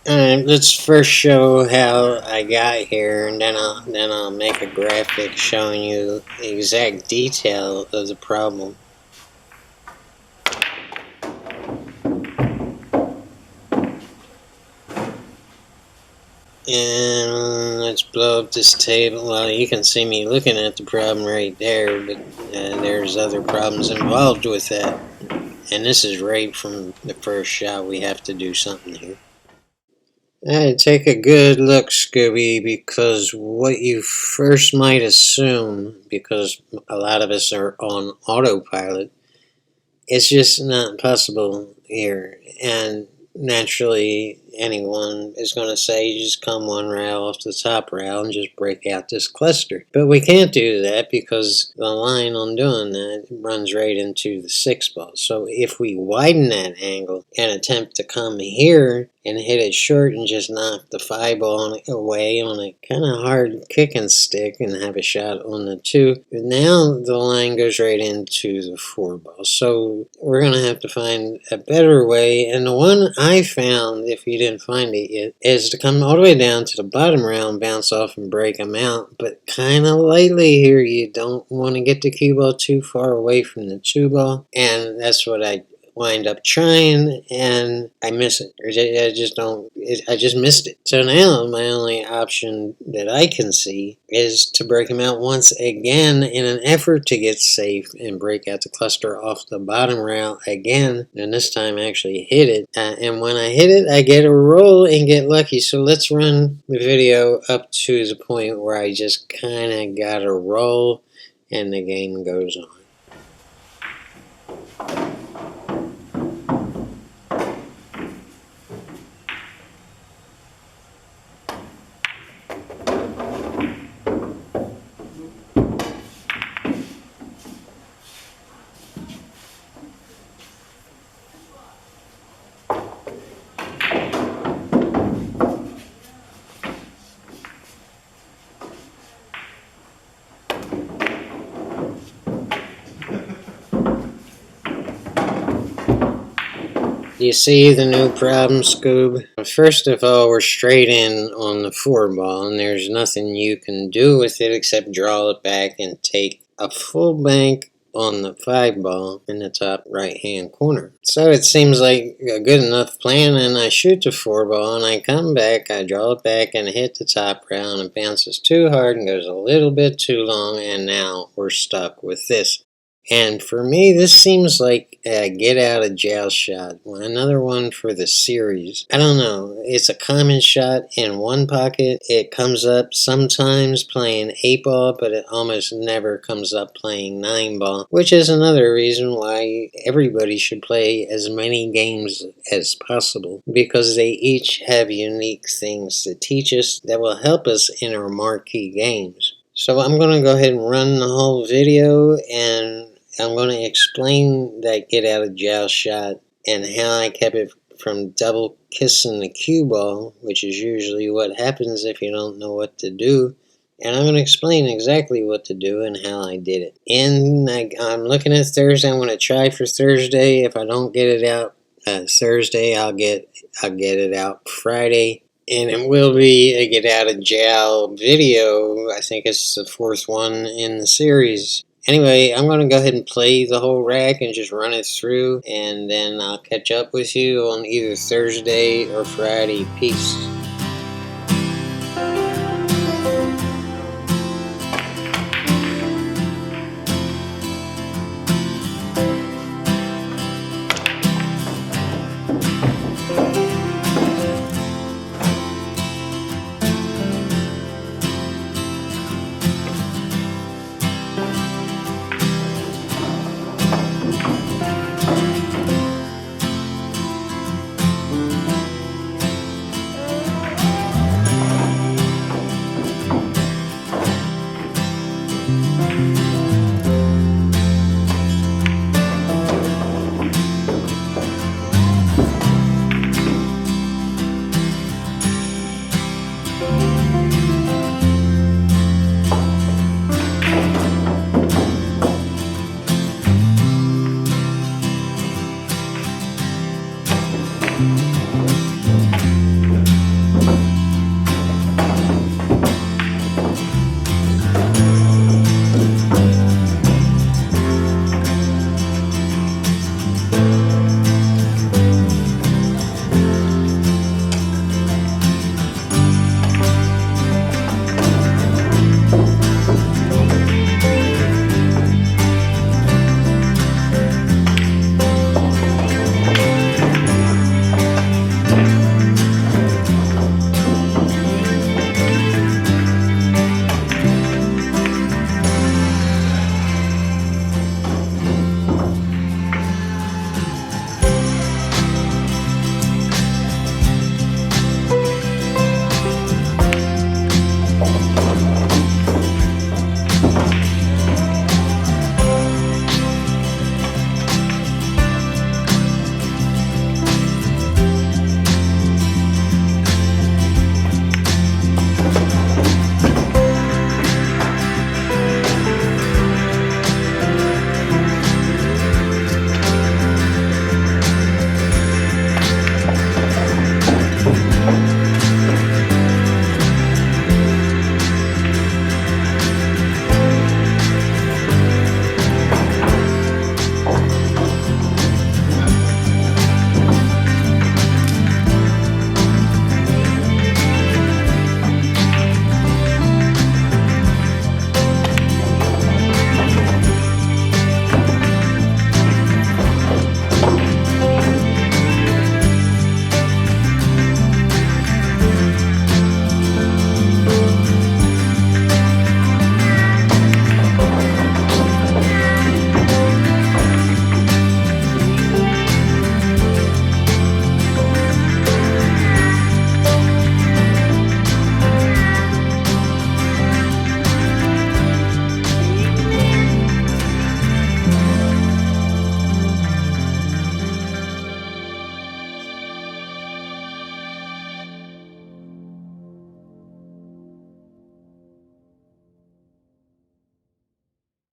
Alright, let's first show how I got here, and then I'll make a graphic showing you the exact detail of the problem. And let's blow up this table. Well, you can see me looking at the problem right there, but there's other problems involved with that. And this is right from the first shot. We have to do something here. Alright, take a good look, Scooby, because what you first might assume, because a lot of us are on autopilot, it's just not possible here. And naturally, anyone is going to say you just come one rail off the top rail and just break out this cluster. But we can't do that because the line on doing that runs right into the 6 ball. So if we widen that angle and attempt to come here and hit it short and just knock the 5 ball away on a kind of hard kicking stick and have a shot on the 2, now the line goes right into the 4 ball. So we're going to have to find a better way, and the one I found, if you didn't find it yet, is to come all the way down to the bottom rail and bounce off and break them out, but kind of lightly here. You don't want to get the cue ball too far away from the 2 ball, and that's what I wind up trying, and I miss it. I just missed it. So now my only option that I can see is to break them out once again in an effort to get safe and break out the cluster off the bottom rail again, and this time actually hit it. And when I hit it, I get a roll and get lucky. So let's run the video up to the point where I just kind of got a roll and the game goes on. Do you see the new problem, Scoob? First of all, we're straight in on the 4 ball, and there's nothing you can do with it except draw it back and take a full bank on the 5 ball in the top right hand corner. So it seems like a good enough plan, and I shoot the 4 ball and I come back, I draw it back and hit the top rail, and it bounces too hard and goes a little bit too long, and now we're stuck with this. And for me, this seems like a get out of jail shot. Another one for the series. I don't know. It's a common shot in one pocket. It comes up sometimes playing 8 ball, but it almost never comes up playing 9 ball, which is another reason why everybody should play as many games as possible, because they each have unique things to teach us that will help us in our marquee games. So I'm going to go ahead and run the whole video, and I'm going to explain that get out of jail shot and how I kept it from double kissing the cue ball, which is usually what happens if you don't know what to do. And I'm going to explain exactly what to do and how I did it. And I'm looking at Thursday. I'm going to try for Thursday. If I don't get it out Thursday, I'll get it out Friday. And it will be a get out of jail video. I think it's the 4th one in the series. Anyway, I'm going to go ahead and play the whole rack and just run it through, and then I'll catch up with you on either Thursday or Friday. Peace.